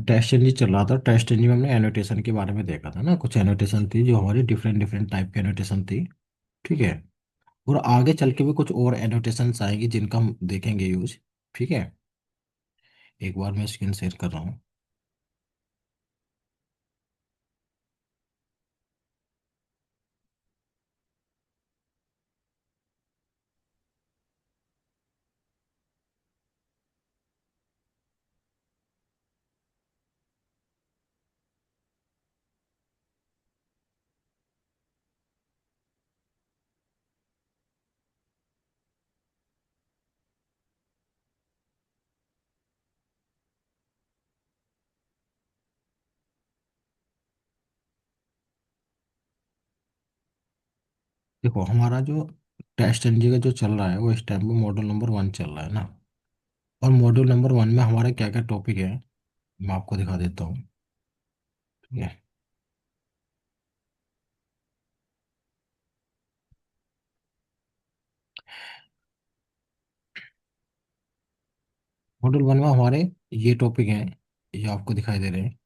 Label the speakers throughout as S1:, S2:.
S1: Test NG चल रहा था। टेस्ट एनजी में हमने एनोटेशन के बारे में देखा था ना, कुछ एनोटेशन थी जो हमारी डिफरेंट डिफरेंट टाइप की एनोटेशन थी। ठीक है। और आगे चल के भी कुछ और एनोटेशंस आएंगी जिनका हम देखेंगे यूज। ठीक है। एक बार मैं स्क्रीन शेयर कर रहा हूँ। देखो हमारा जो टेस्ट एनजी का जो चल रहा है वो इस टाइम पे मॉड्यूल नंबर 1 चल रहा है ना। और मॉड्यूल नंबर 1 में हमारे क्या क्या टॉपिक है मैं आपको दिखा देता हूँ। ठीक है। मॉड्यूल 1 में हमारे ये टॉपिक हैं, ये आपको दिखाई दे रहे हैं।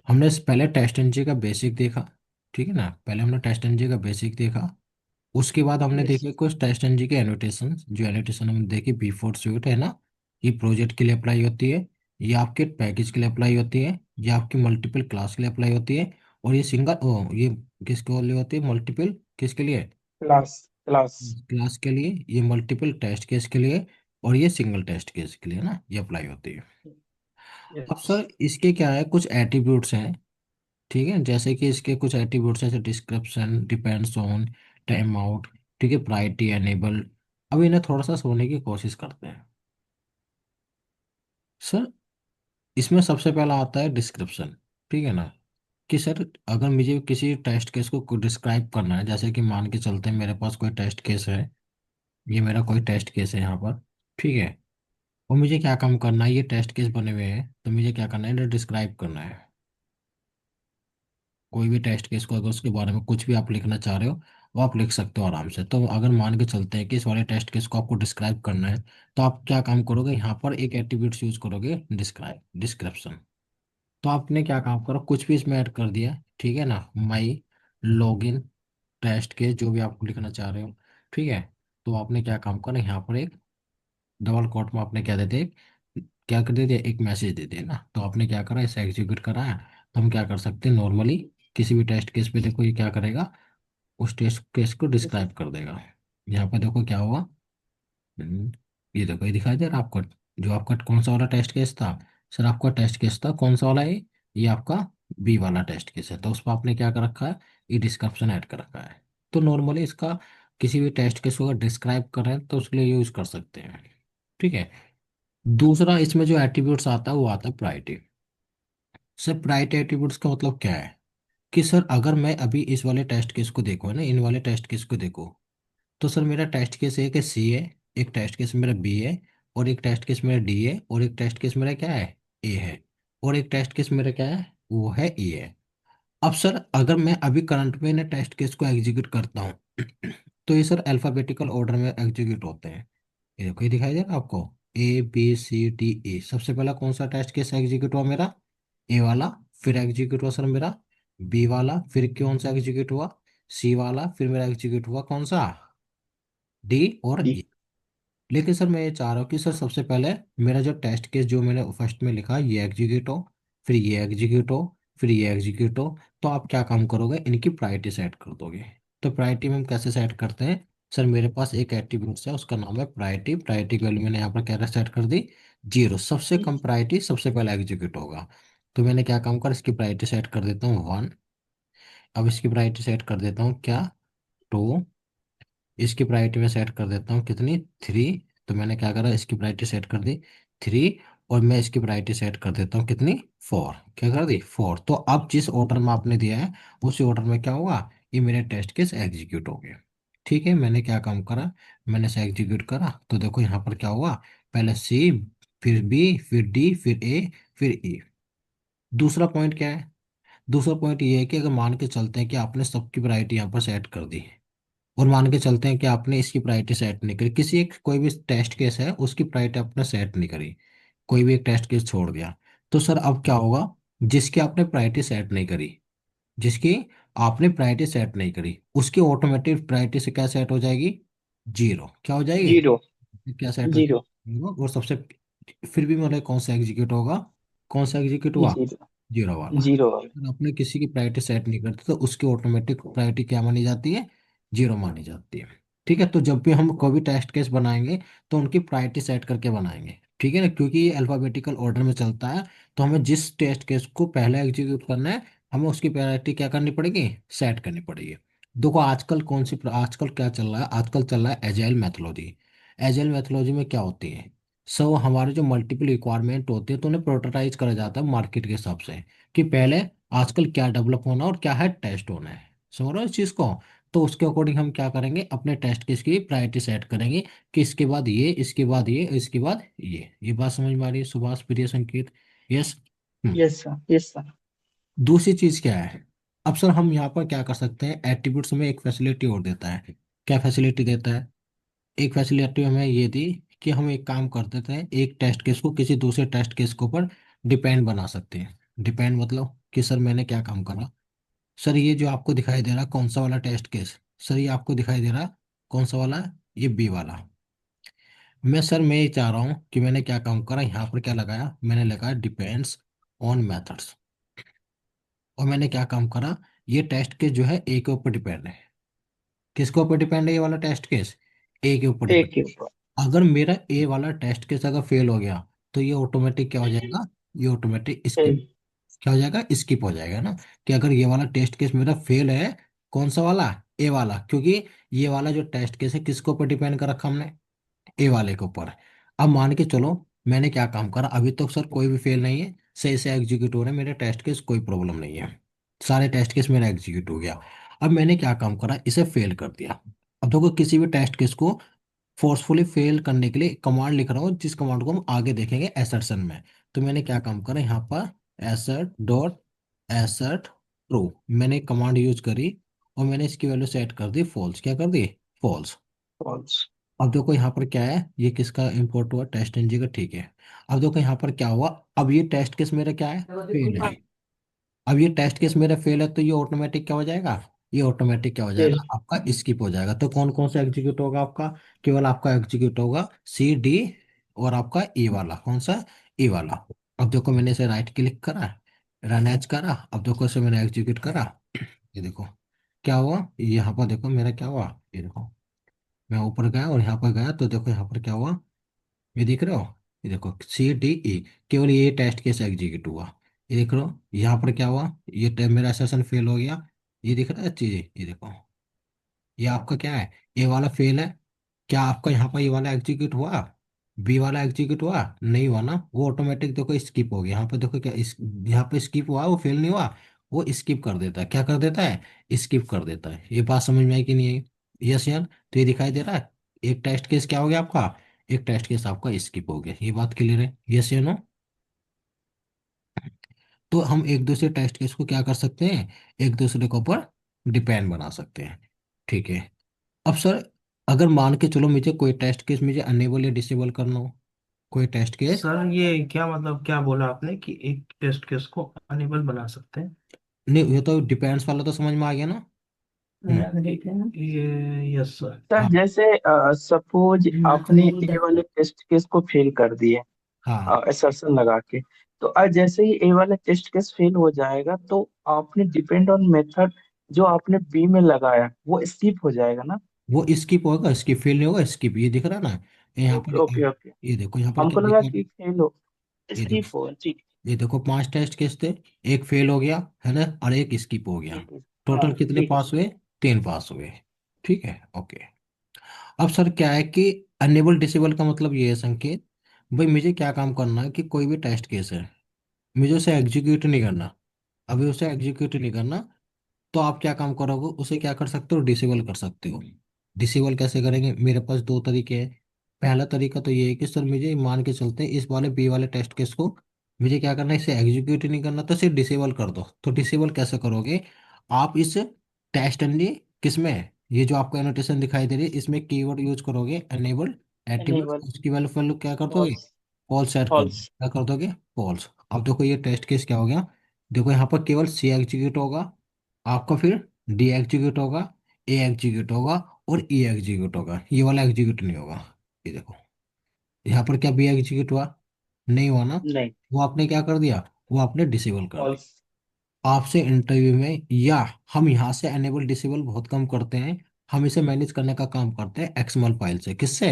S1: हमने पहले टेस्ट एनजी का बेसिक देखा। ठीक है ना, पहले हमने टेस्ट एनजी का बेसिक देखा। उसके बाद हमने
S2: यस।
S1: देखे कुछ टेस्ट एनजी के एनोटेशन। जो एनोटेशन हमने देखी बिफोर स्यूट है ना, ये प्रोजेक्ट के लिए अप्लाई होती है, ये आपके पैकेज के लिए अप्लाई होती है, ये आपकी मल्टीपल क्लास के लिए अप्लाई होती है, और ये सिंगल ओ ये किसके लिए होती है, मल्टीपल किसके लिए,
S2: क्लास। क्लास।
S1: क्लास के लिए, ये मल्टीपल टेस्ट केस के लिए, और ये सिंगल टेस्ट केस के लिए ना ये अप्लाई होती है। अब
S2: यस।
S1: सर इसके क्या है, कुछ एट्रीब्यूट्स हैं। ठीक है, जैसे कि इसके कुछ एट्रीब्यूट्स हैं, जैसे description, depends on, time out, ठीक है, प्रायोरिटी एनेबल। अब इन्हें थोड़ा सा सोने की कोशिश करते हैं। सर इसमें सबसे पहला आता है डिस्क्रिप्शन। ठीक है ना, कि सर अगर मुझे किसी टेस्ट केस को डिस्क्राइब करना है, जैसे कि मान के चलते हैं मेरे पास कोई टेस्ट केस है, ये मेरा कोई टेस्ट केस है यहाँ पर। ठीक है। और मुझे क्या काम करना है, ये टेस्ट केस बने हुए हैं तो मुझे क्या करना है, इन्हें डिस्क्राइब करना है। कोई भी टेस्ट केस को अगर उसके बारे में कुछ भी आप लिखना चाह रहे हो वो आप लिख सकते हो आराम से। तो अगर मान के चलते हैं कि इस वाले टेस्ट केस को आपको डिस्क्राइब करना है, तो आप क्या काम करोगे, यहाँ पर एक एट्रीब्यूट्स यूज करोगे, डिस्क्राइब, डिस्क्रिप्शन। तो आपने क्या काम करो, कुछ भी इसमें ऐड कर दिया। ठीक है ना, माई लॉगिन टेस्ट केस जो भी आप लिखना चाह रहे हो। ठीक है। तो आपने क्या काम करना, यहाँ पर एक डबल कोट में आपने क्या दे दिया, क्या कर दिया, एक मैसेज दे दिया ना। तो आपने क्या करा, इसे एग्जीक्यूट करा है। तो हम क्या कर सकते हैं, नॉर्मली किसी भी टेस्ट केस पे देखो ये क्या करेगा, उस टेस्ट केस को
S2: यस।
S1: डिस्क्राइब कर देगा। यहाँ पे देखो क्या हुआ। हम्म, ये देखो ये दिखाई दे रहा है आपको, जो आपका कौन सा वाला टेस्ट केस था। सर आपका टेस्ट केस था कौन सा वाला है, ये आपका बी वाला टेस्ट केस है। तो उस पर आपने क्या कर रखा है, ये डिस्क्रिप्शन ऐड कर रखा है। तो नॉर्मली इसका किसी भी टेस्ट केस को अगर डिस्क्राइब कर रहे हैं तो उसके लिए यूज कर सकते हैं। ठीक है। दूसरा इसमें जो एट्रीब्यूट्स आता है वो आता है प्रायोरिटी। सर प्रायोरिटी एट्रीब्यूट्स का मतलब क्या है, कि सर अगर मैं अभी इस वाले टेस्ट केस को देखो है ना, इन वाले टेस्ट केस को देखो, तो सर मेरा टेस्ट केस एक है सी है, एक टेस्ट केस मेरा बी है, और एक टेस्ट केस मेरा डी है, और एक टेस्ट केस मेरा क्या है, ए है, और एक टेस्ट केस मेरा क्या है, वो है ई है। अब सर अगर मैं अभी करंट में ना टेस्ट केस को एग्जीक्यूट करता हूँ तो ये सर अल्फाबेटिकल ऑर्डर में एग्जीक्यूट होते हैं। ये देखो ये दिखाई दे रहा है आपको, A B C D A. सबसे पहला कौन सा टेस्ट केस एग्जीक्यूट हुआ मेरा, ए वाला। फिर एग्जीक्यूट हुआ सर मेरा बी वाला, फिर कौन सा एग्जीक्यूट हुआ, सी वाला, फिर मेरा एग्जीक्यूट हुआ कौन सा, डी और
S2: डी।
S1: ई। लेकिन सर मैं ये चाह रहा हूँ कि सर सबसे पहले मेरा जो टेस्ट केस जो मैंने फर्स्ट में लिखा ये एग्जीक्यूट हो, फिर ये एग्जीक्यूट हो, फिर ये एग्जीक्यूट हो। तो आप क्या काम करोगे, इनकी प्रायोरिटी सेट कर दोगे। तो प्रायोरिटी में हम कैसे सेट करते हैं, सर मेरे पास एक एट्रीब्यूट है उसका नाम है प्रायोरिटी। प्रायोरिटी की वैल्यू मैंने यहाँ पर क्या सेट कर दी, 0। सबसे कम प्रायोरिटी सबसे पहले एग्जीक्यूट होगा। तो मैंने क्या काम कर, इसकी प्रायोरिटी सेट कर देता हूँ 1। अब इसकी प्रायोरिटी सेट कर देता हूँ क्या, 2। इसकी प्रायोरिटी में सेट कर देता हूँ कितनी, 3। तो मैंने क्या करा, इसकी प्रायोरिटी सेट कर दी 3। और मैं इसकी प्रायोरिटी सेट कर देता हूँ कितनी, 4। क्या कर दी, 4। तो अब जिस ऑर्डर में आपने दिया है उसी ऑर्डर में क्या होगा, ये मेरे टेस्ट केस एग्जीक्यूट हो गए। ठीक है, मैंने क्या काम करा, मैंने इसे एग्जीक्यूट करा तो देखो यहाँ पर क्या हुआ, पहले सी, फिर बी, फिर डी, फिर ए, फिर ई। दूसरा पॉइंट क्या है, दूसरा पॉइंट ये है कि अगर मान के चलते हैं कि आपने सबकी प्रायोरिटी यहाँ पर सेट कर दी, और मान के चलते हैं कि आपने इसकी प्रायोरिटी सेट नहीं करी, किसी एक कोई भी टेस्ट केस है उसकी प्रायोरिटी आपने सेट नहीं करी, कोई भी एक टेस्ट केस छोड़ दिया, तो सर अब क्या होगा, जिसकी आपने प्रायोरिटी सेट नहीं करी, जिसकी आपने प्रायोरिटी सेट नहीं करी, उसकी ऑटोमेटिक प्रायोरिटी से क्या सेट हो जाएगी, जीरो। क्या हो जाएगी,
S2: जीरो।
S1: क्या सेट हो
S2: जीरो।
S1: जाएगी, और सबसे, फिर भी मतलब कौन सा एग्जीक्यूट होगा, कौन सा एग्जीक्यूट हुआ,
S2: जीरो।
S1: जीरो वाला।
S2: जीरो वाला।
S1: अगर आपने किसी की प्रायोरिटी सेट नहीं करते तो उसकी ऑटोमेटिक प्रायोरिटी क्या मानी जाती है, जीरो मानी जाती है। ठीक है, तो जब भी हम कोई भी टेस्ट केस बनाएंगे तो उनकी प्रायोरिटी सेट करके बनाएंगे, ठीक है ना, क्योंकि ये अल्फाबेटिकल ऑर्डर में चलता है। तो हमें जिस टेस्ट केस को पहले एग्जीक्यूट करना है, हमें उसकी प्रायोरिटी क्या करनी पड़ेगी, सेट करनी पड़ेगी। देखो आजकल आजकल क्या चल रहा है, आजकल चल रहा है एजाइल मैथोलॉजी। एजाइल मैथोलॉजी में क्या होती है, सो हमारे जो मल्टीपल रिक्वायरमेंट होते हैं तो उन्हें प्रोटोटाइज करा जाता है मार्केट के हिसाब से, कि पहले आजकल क्या डेवलप होना और क्या है टेस्ट होना है, समझ रहे हो इस चीज़ को। तो उसके अकॉर्डिंग हम क्या करेंगे, अपने टेस्ट केस की प्रायोरिटी सेट करेंगे, कि इसके बाद ये, इसके बाद ये, इसके बाद ये बात समझ में आ रही है सुभाष, प्रिय, संकेत? Yes.
S2: Yes sir, yes sir.
S1: दूसरी चीज क्या है, अब सर हम यहाँ पर क्या कर सकते हैं, एट्रीब्यूट्स में एक फैसिलिटी और देता है। क्या फैसिलिटी देता है, एक फैसिलिटी हमें ये दी कि हम एक काम कर देते हैं, एक टेस्ट केस को किसी दूसरे टेस्ट केस के ऊपर डिपेंड बना सकते हैं। डिपेंड मतलब कि सर मैंने क्या काम करा, सर ये जो आपको दिखाई दे रहा कौन सा वाला टेस्ट केस, सर ये आपको दिखाई दे रहा कौन सा वाला, ये बी वाला। मैं ये चाह रहा हूँ कि मैंने क्या काम करा, यहाँ पर क्या लगाया, मैंने लगाया डिपेंड्स ऑन मेथड्स। और मैंने क्या काम करा, ये टेस्ट केस जो है ए के ऊपर डिपेंड है। किसके ऊपर डिपेंड है ये वाला टेस्ट केस, ए के ऊपर डिपेंड।
S2: एक के ऊपर।
S1: अगर मेरा ए वाला टेस्ट केस अगर फेल हो गया, तो ये ऑटोमेटिक क्या हो जाएगा, ये ऑटोमेटिक स्किप,
S2: एक।
S1: क्या हो जाएगा, स्किप हो जाएगा ना। कि अगर ये वाला टेस्ट केस मेरा फेल है, कौन सा वाला, ए वाला, क्योंकि ये वाला जो टेस्ट केस है किसके ऊपर डिपेंड कर रखा हमने, ए वाले के ऊपर। अब मान के चलो मैंने क्या काम करा, अभी तक सर कोई भी फेल नहीं है, सही से एग्जीक्यूट हो रहे हैं मेरे टेस्ट केस, कोई प्रॉब्लम नहीं है, सारे टेस्ट केस मेरा एग्जीक्यूट हो गया। अब मैंने क्या काम करा, इसे फेल कर दिया। अब देखो किसी भी टेस्ट केस को फोर्सफुली फेल करने के लिए कमांड लिख रहा हूँ, जिस कमांड को हम आगे देखेंगे एसर्शन में। तो मैंने क्या काम करा यहाँ पर, एसर्ट डॉट एसर्ट ट्रू, मैंने कमांड यूज करी, और मैंने इसकी वैल्यू सेट कर दी फॉल्स। क्या कर दी, फॉल्स।
S2: फॉल्स।
S1: अब देखो यहाँ पर क्या है, ये किसका इंपोर्ट हुआ, टेस्ट एनजी का, ठीक है। अब देखो यहाँ पर क्या हुआ, अब ये टेस्ट केस मेरा क्या है, फेल है। अब ये टेस्ट केस मेरा फेल है, तो ये ऑटोमेटिक क्या हो जाएगा, ये ऑटोमेटिक क्या हो
S2: फेल।
S1: जाएगा आपका, स्किप हो जाएगा। तो कौन कौन सा एग्जीक्यूट होगा आपका, केवल आपका एग्जीक्यूट होगा सी डी, और आपका ई वाला, कौन सा, ई वाला। अब देखो मैंने इसे राइट क्लिक करा, रन एज करा, अब देखो इसे मैंने एग्जीक्यूट करा, ये देखो क्या हुआ, यहाँ पर देखो मेरा क्या हुआ, ये देखो मैं ऊपर गया और यहाँ पर गया, तो देखो यहाँ पर क्या हुआ, ये देख रहे हो, ये देखो सी डी ई, केवल ये टेस्ट केस एग्जीक्यूट हुआ। ये देख रहे हो यहाँ पर क्या हुआ, ये मेरा सेशन फेल हो गया, ये दिख रहा है चीज, ये देखो ये आपका क्या है, ए वाला फेल है। क्या आपका यहाँ पर ये वाला एग्जीक्यूट हुआ, बी वाला एग्जीक्यूट हुआ, नहीं हुआ ना, वो ऑटोमेटिक देखो स्किप हो गया। यहाँ पर देखो क्या यहाँ पे स्किप हुआ, वो फेल नहीं हुआ, वो स्किप कर देता है, क्या कर देता है, स्किप कर देता है। ये बात समझ में आई कि नहीं आई, यस यार। तो ये दिखाई दे रहा है, एक टेस्ट केस क्या हो गया आपका, एक टेस्ट केस आपका स्किप हो गया, ये बात क्लियर है, यस या नो। तो हम एक दूसरे टेस्ट केस को क्या कर सकते हैं, एक दूसरे के ऊपर डिपेंड बना सकते हैं, ठीक है। अब सर अगर मान के चलो मुझे कोई टेस्ट केस मुझे अनेबल या डिसेबल करना हो, कोई टेस्ट केस,
S2: सर ये क्या मतलब, क्या बोला आपने कि एक टेस्ट केस को अनेबल बना सकते हैं?
S1: नहीं ये तो डिपेंड्स वाला तो समझ में आ गया ना। हम्म।
S2: ठीक है। ये यस सर। सर
S1: हाँ
S2: जैसे सपोज आपने ए वाले टेस्ट केस को फेल कर दिए,
S1: हाँ,
S2: असर्शन लगा के, तो आज जैसे ही ए वाला टेस्ट केस फेल हो जाएगा तो आपने डिपेंड ऑन मेथड जो आपने बी में लगाया वो स्किप हो जाएगा ना?
S1: वो स्किप होगा, स्किप फेल नहीं होगा, स्किप, ये दिख रहा है ना, यहाँ
S2: ओके
S1: पर
S2: ओके ओके।
S1: ये देखो यहाँ पर
S2: हमको
S1: क्या
S2: लगा
S1: दिखा,
S2: कि फेल हो,
S1: ये देखो,
S2: स्किप हो, ठीक।
S1: ये देखो पांच टेस्ट केस थे, एक फेल हो गया है ना, और एक स्किप हो गया,
S2: ठीक है। हाँ
S1: टोटल कितने
S2: ठीक है
S1: पास
S2: सर।
S1: हुए, तीन पास हुए, ठीक है, ओके। अब सर क्या है कि अनेबल डिसेबल का मतलब ये है संकेत, भाई मुझे क्या काम करना है कि कोई भी टेस्ट केस है, मुझे उसे एग्जीक्यूट नहीं करना, अभी उसे एग्जीक्यूट नहीं करना, तो आप क्या काम करोगे, उसे क्या कर सकते हो, डिसेबल कर सकते हो। डिसेबल कैसे करेंगे, मेरे पास दो तरीके हैं। पहला तरीका तो ये है कि सर मुझे मान के चलते हैं इस वाले बी वाले टेस्ट केस को मुझे क्या करना है, इसे एग्जीक्यूट ही नहीं करना, तो इसे डिसेबल कर दो। तो डिसेबल कैसे करोगे, आप इस टेस्ट एनडी किसमें है, ये जो आपको एनोटेशन दिखाई दे रही है इसमें कीवर्ड यूज करोगे एनेबल एट्रीब्यूट,
S2: इनेबल।
S1: उसकी वैल्यू वैल्यू क्या कर दोगे,
S2: फॉल्स।
S1: फॉल्स सेट कर दो,
S2: फॉल्स।
S1: क्या कर दोगे, फॉल्स। अब देखो ये टेस्ट केस क्या हो गया, देखो यहाँ पर केवल सी एग्जीक्यूट होगा, आपका फिर डी एग्जीक्यूट होगा, ए एग्जीक्यूट होगा, और ई एग्जीक्यूट होगा, ये वाला एग्जीक्यूट नहीं होगा। ये देखो यहाँ पर क्या बी एग्जीक्यूट हुआ, नहीं हुआ ना,
S2: नहीं।
S1: वो आपने क्या कर दिया, वो आपने डिसेबल कर दिया।
S2: फॉल्स।
S1: आपसे इंटरव्यू में, या हम यहाँ से एनेबल डिसेबल बहुत कम करते हैं, हम इसे मैनेज करने का काम करते हैं एक्सएमएल फाइल से, किससे,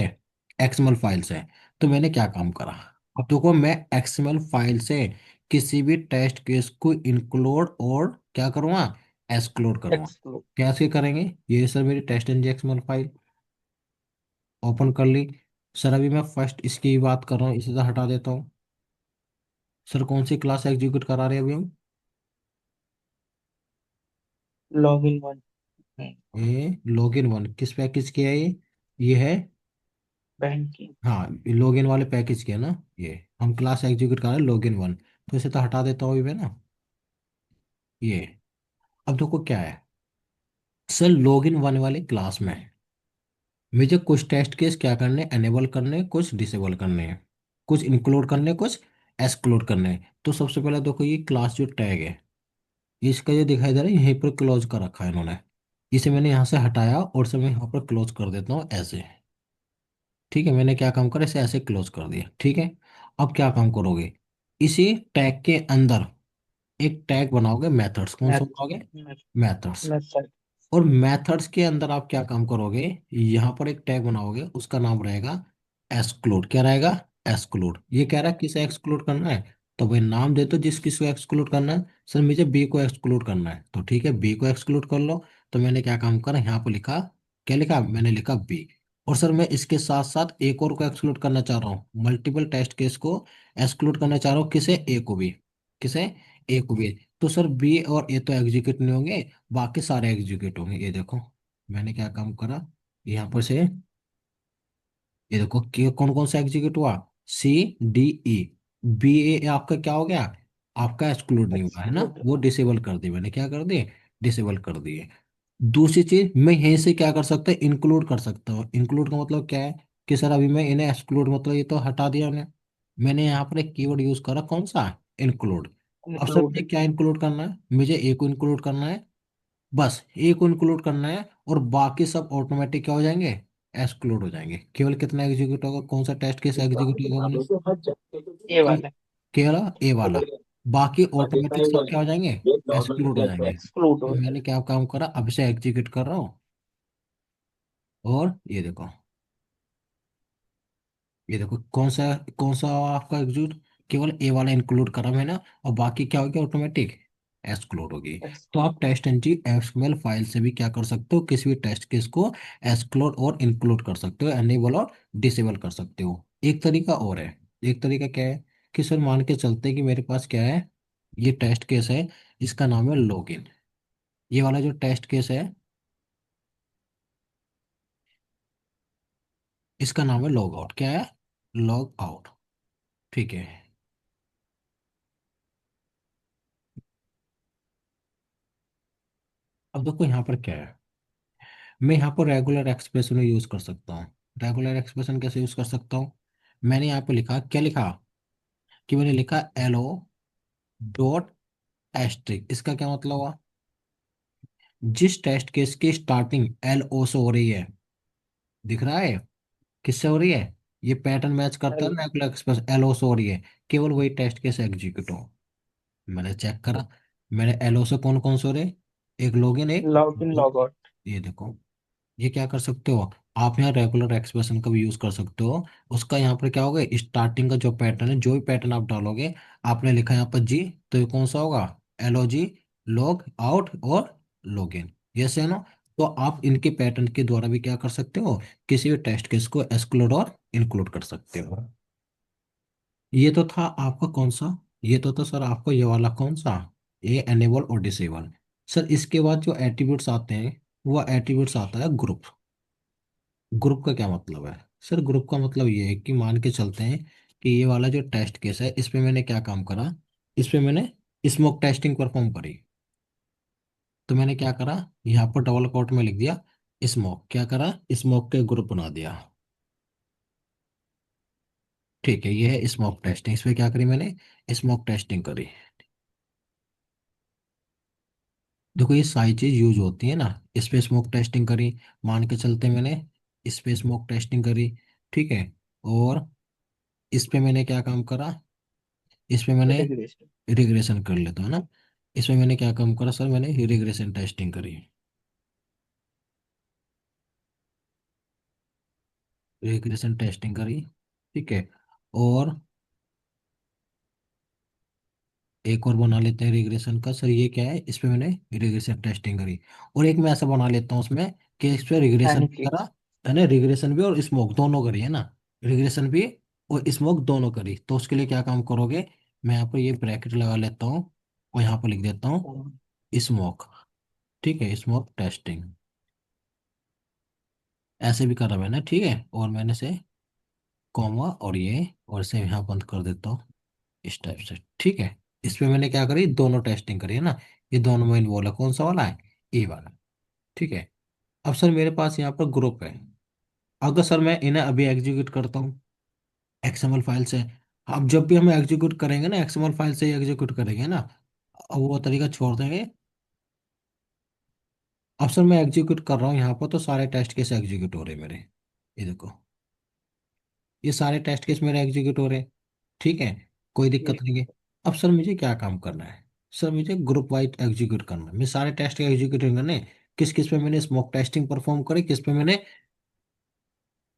S1: एक्सएमएल फाइल से। तो मैंने क्या काम करा, अब देखो मैं एक्सएमएल फाइल से किसी भी टेस्ट केस को इंक्लूड और क्या करूँगा, एक्सक्लूड करूँगा।
S2: एक्सक्लूड।
S1: कैसे करेंगे, ये सर मेरी test and XML file open कर ली। सर अभी मैं फर्स्ट इसकी बात कर रहा हूँ, इसे तो हटा देता हूँ। सर कौन सी क्लास एग्जीक्यूट करा रहे हैं अभी हम,
S2: लॉग इन वन।
S1: ये लॉगिन वन किस पैकेज की है ये है,
S2: बैंकिंग।
S1: हाँ लॉगिन वाले पैकेज के है ना, ये हम क्लास एग्जीक्यूट कर रहे हैं लॉगिन वन। तो इसे तो हटा देता हूँ अभी मैं ना, ये। अब देखो क्या है, सर लॉगिन वन वाले क्लास में मुझे कुछ टेस्ट केस क्या करने, एनेबल करने, कुछ डिसेबल करने हैं, कुछ इंक्लूड करने, कुछ एक्सक्लूड करने हैं। तो सबसे पहले देखो ये क्लास जो टैग है, इसका जो दिखाई दे रहा है यहीं पर क्लोज कर रखा है इन्होंने, इसे मैंने यहाँ से हटाया और इसे मैं यहाँ पर क्लोज कर देता हूँ ऐसे। ठीक है, मैंने क्या काम करा, इसे ऐसे क्लोज कर दिया, ठीक है। अब क्या काम करोगे, इसी टैग के अंदर एक टैग बनाओगे मेथड्स, कौन सा
S2: मैथ।
S1: बनाओगे,
S2: मैथ।
S1: मेथड्स।
S2: मैथ।
S1: और मेथड्स के अंदर आप क्या काम करोगे, यहाँ पर एक टैग बनाओगे, उसका नाम रहेगा एक्सक्लूड, क्या रहेगा, एक्सक्लूड। ये कह रहा है किसे एक्सक्लूड करना है, तो भाई नाम दे दो जिस किसी को एक्सक्लूड करना है। सर मुझे बी को एक्सक्लूड करना है, तो ठीक है बी को एक्सक्लूड कर लो। तो मैंने क्या काम करा, यहाँ पर लिखा, क्या लिखा, मैंने लिखा बी। और सर मैं इसके साथ साथ एक और को एक्सक्लूड करना चाह रहा हूँ, मल्टीपल टेस्ट केस को एक्सक्लूड करना चाह रहा हूँ, किसे, ए को भी, किसे, ए को भी। तो सर बी और ए तो एग्जीक्यूट नहीं होंगे, बाकी सारे एग्जीक्यूट होंगे। ये देखो मैंने क्या काम करा, यहाँ पर से ये देखो कि कौन कौन सा एग्जीक्यूट हुआ, सी डी ई, बी ए आपका क्या हो गया, आपका एक्सक्लूड नहीं हुआ है ना,
S2: एक्सक्लूड।
S1: वो डिसेबल कर दिए, मैंने क्या कर दिए, डिसेबल कर दिए। दूसरी चीज मैं यहीं से क्या कर सकता हूँ, इंक्लूड कर सकता हूँ। इंक्लूड का मतलब क्या है, कि सर अभी मैं इन्हें एक्सक्लूड मतलब ये तो हटा दिया मैंने यहाँ पर एक कीवर्ड यूज करा, कौन सा, इंक्लूड। अब सर
S2: इंक्लूड।
S1: मुझे क्या इंक्लूड करना है, मुझे ए को इंक्लूड करना है, बस ए को इंक्लूड करना है, और बाकी सब ऑटोमेटिक क्या हो जाएंगे, एक्सक्लूड हो जाएंगे। केवल कितना एग्जीक्यूट होगा, कौन सा टेस्ट केस एग्जीक्यूट होगा ना,
S2: ए वाला।
S1: केवल ए वाला, बाकी ऑटोमेटिक सब क्या हो जाएंगे, एक्सक्लूड हो जाएंगे।
S2: एक्सक्लूड
S1: तो
S2: हो
S1: मैंने
S2: जाएगा।
S1: क्या काम करा, अब से एग्जीक्यूट कर रहा हूँ, और ये देखो कौन सा आपका एग्जीक्यूट, केवल ए वाला इंक्लूड करा मैंने, और बाकी क्या हो गया, ऑटोमेटिक एक्सक्लूड हो गई। तो
S2: एक्सक्लूड।
S1: आप TestNG XML file से भी क्या कर सकते हो, किसी भी टेस्ट केस को एक्सक्लूड और इंक्लूड कर सकते हो, एनेबल और डिसेबल कर सकते हो। एक तरीका और है, एक तरीका क्या है, कि सर मान के चलते हैं कि मेरे पास क्या है, ये टेस्ट केस है, इसका नाम है लॉगिन। ये वाला जो टेस्ट केस है, इसका नाम है लॉग आउट, क्या है, लॉग आउट, ठीक है। अब देखो यहाँ पर क्या है, मैं यहाँ पर रेगुलर एक्सप्रेशन यूज कर सकता हूँ। रेगुलर एक्सप्रेशन कैसे यूज कर सकता हूँ, मैंने यहाँ पे लिखा, क्या लिखा, कि मैंने लिखा एल ओ डॉट एस्ट्रिक, इसका क्या मतलब हुआ, जिस टेस्ट केस की स्टार्टिंग एल ओ से हो रही है, दिख रहा है, किससे हो रही है, ये पैटर्न मैच करता है
S2: एल।
S1: ना, रेगुलर एक्सप्रेशन एल ओ से हो रही है, केवल वही टेस्ट केस एग्जीक्यूट हो। मैंने चेक करा, मैंने एल ओ से कौन कौन से हो रहे, एक लॉगिन एक,
S2: लॉग इन लॉग आउट।
S1: ये देखो, ये क्या कर सकते हो, आप यहाँ रेगुलर एक्सप्रेशन का भी यूज कर सकते हो। उसका यहाँ पर क्या होगा, स्टार्टिंग का जो पैटर्न है, जो भी पैटर्न आप डालोगे, आपने लिखा यहाँ पर जी, तो ये कौन सा होगा, एल ओ जी, लॉग आउट और लॉग इन, यस है ना। तो आप इनके पैटर्न के द्वारा भी क्या कर सकते हो, किसी भी टेस्ट केस को एक्सक्लूड और इंक्लूड कर सकते हो। ये तो था आपका कौन सा, ये तो था सर आपको ये वाला कौन सा, ये एनेबल और डिसेबल। सर इसके बाद जो एट्रीब्यूट्स आते हैं, वो एट्रीब्यूट्स आता है ग्रुप। ग्रुप का क्या मतलब है, सर ग्रुप का मतलब ये है कि मान के चलते हैं कि ये वाला जो टेस्ट केस है, इस पे मैंने क्या काम करा, इस पे मैंने स्मोक टेस्टिंग परफॉर्म करी। तो मैंने क्या करा, यहाँ पर डबल कोट में लिख दिया स्मोक, क्या करा, स्मोक के ग्रुप बना दिया। ठीक है, ये है स्मोक टेस्टिंग। इस पे क्या करी मैंने, स्मोक टेस्टिंग करी। देखो ये सारी चीज यूज होती है ना। इस पे स्मोक टेस्टिंग करी, मान के चलते मैंने इस पे स्मोक टेस्टिंग करी, ठीक है। और इस पे मैंने क्या काम करा, इस पे मैंने
S2: रिग्रेशन।
S1: रिग्रेशन कर लेता है ना। इसमें मैंने क्या काम करा सर, मैंने रिग्रेशन टेस्टिंग करी, रिग्रेशन टेस्टिंग करी, ठीक है। और एक और बना लेते हैं रिग्रेशन का सर, ये क्या है, इस पे मैंने रिग्रेशन टेस्टिंग करी। और एक मैं ऐसा बना लेता हूँ उसमें कि इस पे रिग्रेशन भी
S2: पैनकेक।
S1: करा, है ना, रिग्रेशन भी और स्मोक दोनों करी है ना, रिग्रेशन भी और स्मोक दोनों करी। तो उसके लिए क्या काम करोगे, मैं यहाँ पर ये ब्रैकेट लगा लेता हूँ और यहाँ पर लिख देता हूँ स्मोक, ठीक है, स्मोक टेस्टिंग। ऐसे भी करा मैंने, ठीक है। और मैंने से कॉमा और ये और से यहाँ बंद कर देता हूँ इस टाइप से, ठीक है। इस पे मैंने क्या करी, दोनों टेस्टिंग करी है ना। ये दोनों में इन्वॉल्व है, कौन सा वाला है, ए वाला, ठीक है। अब सर मेरे पास यहाँ पर ग्रुप है, अगर सर मैं इन्हें अभी एग्जीक्यूट करता हूँ एक्सएमएल फाइल से, अब जब भी हम एग्जीक्यूट करेंगे ना एक्सएमएल फाइल से ही एग्जीक्यूट करेंगे ना, अब वो तरीका छोड़ देंगे। अब सर मैं एग्जीक्यूट कर रहा हूँ यहाँ पर, तो सारे टेस्ट केस एग्जीक्यूट हो रहे हैं मेरे, ये देखो, ये सारे टेस्ट केस मेरे एग्जीक्यूट हो रहे हैं, ठीक है। कोई दिक्कत
S2: ठीक।
S1: नहीं है। अब सर मुझे क्या काम करना है, सर मुझे ग्रुप वाइज एग्जीक्यूट करना है, मैं सारे टेस्ट एग्जीक्यूट करने, किस किस पे मैंने स्मोक टेस्टिंग परफॉर्म करी, किस पे मैंने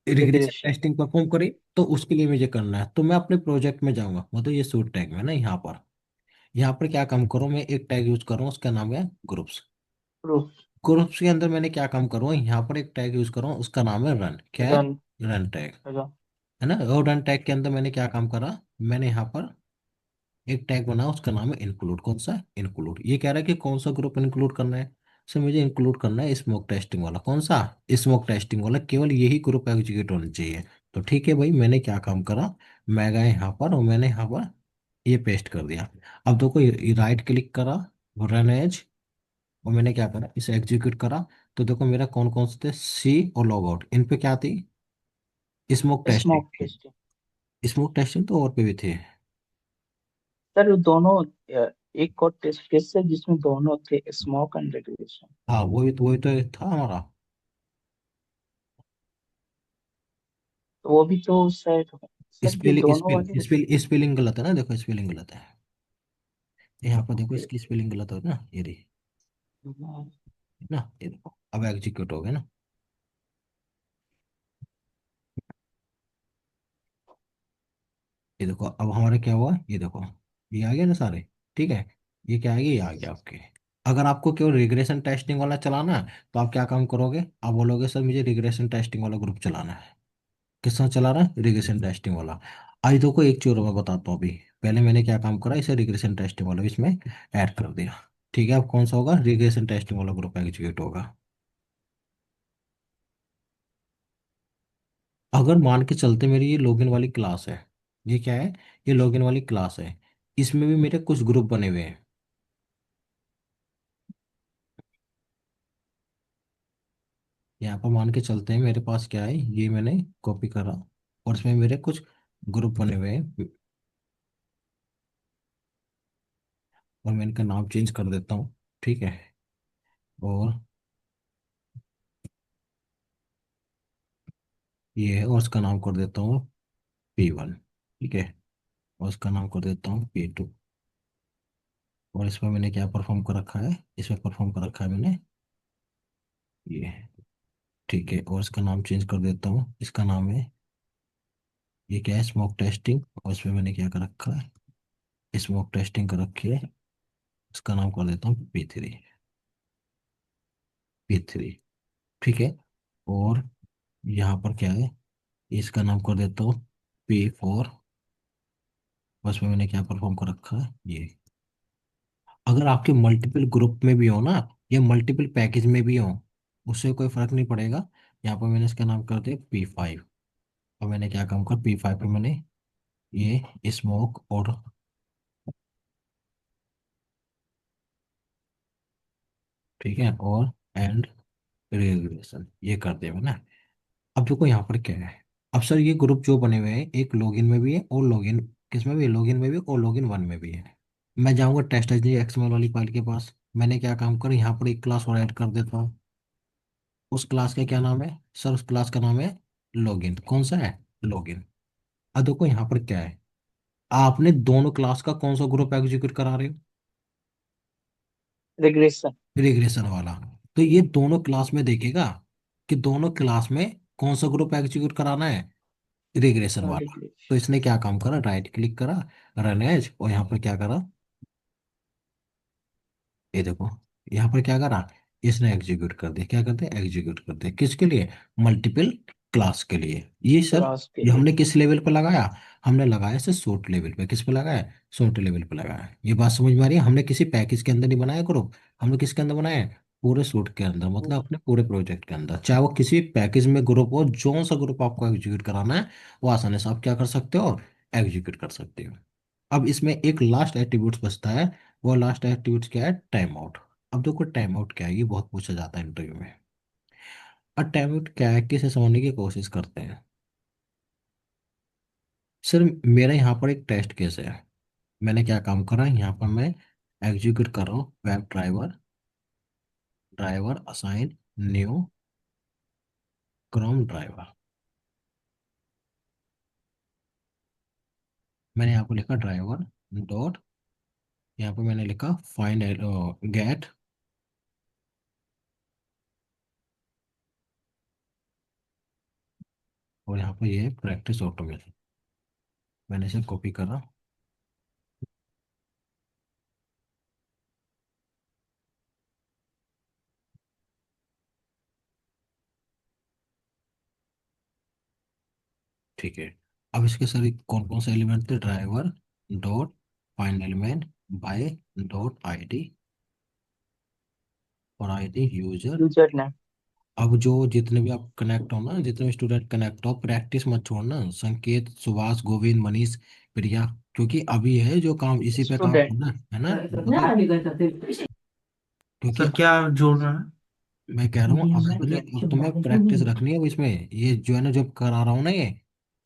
S1: रिग्रेशन
S2: रिग्रेशन।
S1: टेस्टिंग परफॉर्म करी, तो उसके लिए मुझे करना है। तो मैं अपने प्रोजेक्ट में जाऊंगा, मतलब ये सूट टैग में ना, यहाँ पर क्या काम करूँ, मैं एक टैग यूज कर रहा हूँ, उसका नाम है ग्रुप्स।
S2: प्रूफ।
S1: ग्रुप्स के अंदर मैंने क्या काम करूँ, यहाँ पर एक टैग यूज कर रहा हूँ, उसका नाम है रन, क्या है,
S2: रन।
S1: Run tag,
S2: run.
S1: है ना। और रन टैग के अंदर मैंने क्या काम करा, मैंने यहाँ पर एक टैग बना, उसका नाम है इंक्लूड, कौन सा, इंक्लूड। ये कह रहा है कि कौन सा ग्रुप इंक्लूड करना है, सर मुझे इंक्लूड करना है स्मोक टेस्टिंग वाला, कौन सा, स्मोक टेस्टिंग वाला, केवल यही ग्रुप एग्जीक्यूट होना चाहिए। तो ठीक है भाई, मैंने क्या काम करा, मैं गया यहाँ पर और मैंने यहाँ पर ये पेस्ट कर दिया। अब देखो राइट क्लिक करा, रन एज, और मैंने क्या करा, इसे एग्जीक्यूट करा। तो देखो मेरा कौन कौन से थे, सी और लॉग आउट, इन पे क्या थी, स्मोक टेस्टिंग
S2: स्मोक
S1: थी।
S2: टेस्टिंग।
S1: स्मोक टेस्टिंग तो और पे भी थे।
S2: सर वो दोनों एक और टेस्ट केस है जिसमें दोनों थे, स्मोक एंड रिग्रेशन।
S1: हाँ वही तो था हमारा।
S2: तो वो भी तो शायद, सर ये
S1: स्पेलिंग
S2: दोनों
S1: स्पेल
S2: वाले।
S1: स्पेल स्पेलिंग गलत है ना, देखो स्पेलिंग गलत है, यहाँ पर देखो
S2: ओके।
S1: इसकी स्पेलिंग गलत है ना, ये रही, है ना, ये देखो अब एग्जीक्यूट हो गया ना। ये देखो अब हमारा क्या हुआ, ये देखो ये आ गया ना सारे, ठीक है। ये क्या आ गया, ये आ गया आपके। अगर आपको केवल रिग्रेशन टेस्टिंग वाला चलाना है, तो आप क्या काम करोगे, आप बोलोगे सर मुझे रिग्रेशन टेस्टिंग वाला ग्रुप चलाना है। किस तरह चला रहा है, रिग्रेशन टेस्टिंग वाला। आज देखो एक चीज और मैं बताता हूँ अभी, पहले मैंने क्या काम करा, इसे रिग्रेशन टेस्टिंग वाला इसमें ऐड कर दिया, ठीक है। अब कौन सा होगा, रिग्रेशन टेस्टिंग वाला ग्रुप एग्जीक्यूट होगा। अगर मान के चलते मेरी ये लॉगिन वाली क्लास है, ये क्या है, ये लॉगिन वाली क्लास है, इसमें भी मेरे कुछ ग्रुप बने हुए हैं। यहाँ पर मान के चलते हैं मेरे पास क्या है, ये मैंने कॉपी करा और इसमें मेरे कुछ ग्रुप बने हुए हैं, और मैं इनका नाम चेंज कर देता हूँ, ठीक है। और ये है, और इसका नाम कर देता हूँ P1, ठीक है। और इसका नाम कर देता हूँ P2। और इसमें मैंने क्या परफॉर्म कर रखा है, इसमें परफॉर्म कर रखा है मैंने ये, ठीक है। और इसका नाम चेंज कर देता हूँ, इसका नाम है, ये क्या है, स्मोक टेस्टिंग। और इसमें मैंने क्या कर रखा है, स्मोक टेस्टिंग कर रखी है, इसका नाम कर देता हूँ P3, P3, ठीक है। और यहाँ पर क्या है, इसका नाम कर देता हूँ P4। बस में मैंने क्या परफॉर्म कर रखा है ये। अगर आपके मल्टीपल ग्रुप में भी हो ना, या मल्टीपल पैकेज में भी हो, उससे कोई फर्क नहीं पड़ेगा। यहाँ पर मैंने इसका नाम कर दिया P5। और मैंने क्या काम कर, P5 पे मैंने ये स्मोक और, ठीक है, और एंड रेगुलेशन ये कर दिया मैंने। अब देखो यहाँ पर क्या है, अब सर ये ग्रुप जो बने हुए हैं, एक लॉगिन में भी है और लॉगिन किस में भी है, लॉगिन में भी और लॉगिन वन में भी है। मैं जाऊंगा टेस्ट एच एक्सएमएल वाली फाइल के पास, मैंने क्या काम कर यहाँ पर एक क्लास और ऐड कर देता हूँ। उस क्लास का क्या नाम है सर, उस क्लास का नाम है लॉगिन। कौन सा है, लॉगिन। अब देखो यहाँ पर क्या है, आपने दोनों क्लास का कौन सा ग्रुप एग्जीक्यूट करा रहे हो,
S2: रिग्रेशन।
S1: रिग्रेशन वाला। तो ये दोनों क्लास में देखेगा कि दोनों क्लास में कौन सा ग्रुप एग्जीक्यूट कराना है, रिग्रेशन
S2: हाँ,
S1: वाला।
S2: रिग्रेशन।
S1: तो इसने क्या काम करा, राइट क्लिक करा, रन एज, और यहाँ पर क्या करा, ये देखो यहाँ पर क्या करा, इसने एग्जीक्यूट कर दिया। क्या करते हैं, एग्जीक्यूट कर दिया। किसके लिए, मल्टीपल क्लास के लिए। ये सर,
S2: क्लास के
S1: ये
S2: लिए।
S1: हमने किस लेवल पे लगाया, हमने लगाया इसे सोर्ट लेवल पे। किस पे लगाया, सोर्ट लेवल पे लगाया। ये बात समझ में आ रही है, हमने किसी पैकेज के अंदर नहीं बनाया ग्रुप, हमने किसके अंदर बनाया है, पूरे सूट के अंदर, मतलब अपने पूरे प्रोजेक्ट के अंदर। चाहे वो किसी भी पैकेज में ग्रुप हो, जो सा ग्रुप आपको एग्जीक्यूट कराना है, वो आसानी से आप क्या कर सकते हो, एग्जीक्यूट कर सकते हो। अब इसमें एक लास्ट एट्रीब्यूट बचता है, वो लास्ट एट्रीब्यूट क्या है, टाइम आउट। अब देखो टाइम आउट क्या है, ये बहुत पूछा जाता है इंटरव्यू में। अब टाइम आउट क्या है, किसे समझने की कोशिश करते हैं। सर मेरा यहाँ पर एक टेस्ट केस है, मैंने क्या काम करा है, यहाँ पर मैं एग्जीक्यूट कर रहा हूँ web driver, driver assign new Chrome driver. मैंने यहाँ पर लिखा ड्राइवर डॉट, यहाँ पर मैंने लिखा फाइंड गेट, और यहाँ पर ये प्रैक्टिस ऑटोमेशन। मैंने इसे कॉपी करा, ठीक है। अब इसके सर कौन कौन से एलिमेंट थे, driver dot find element by dot ID, और आईडी यूजर।
S2: User name.
S1: अब जो जितने भी आप कनेक्ट हो ना, जितने भी स्टूडेंट कनेक्ट हो, प्रैक्टिस मत छोड़ना, संकेत सुभाष गोविंद मनीष प्रिया, क्योंकि अभी है जो काम इसी पे काम
S2: स्टूडेंट।
S1: करना है ना, क्योंकि क्योंकि
S2: सर क्या जोड़ रहे हैं?
S1: मैं कह रहा हूँ अब तुम्हें, अब तुम्हें प्रैक्टिस रखनी है अब इसमें, ये जो है ना जो करा रहा हूँ ना ये,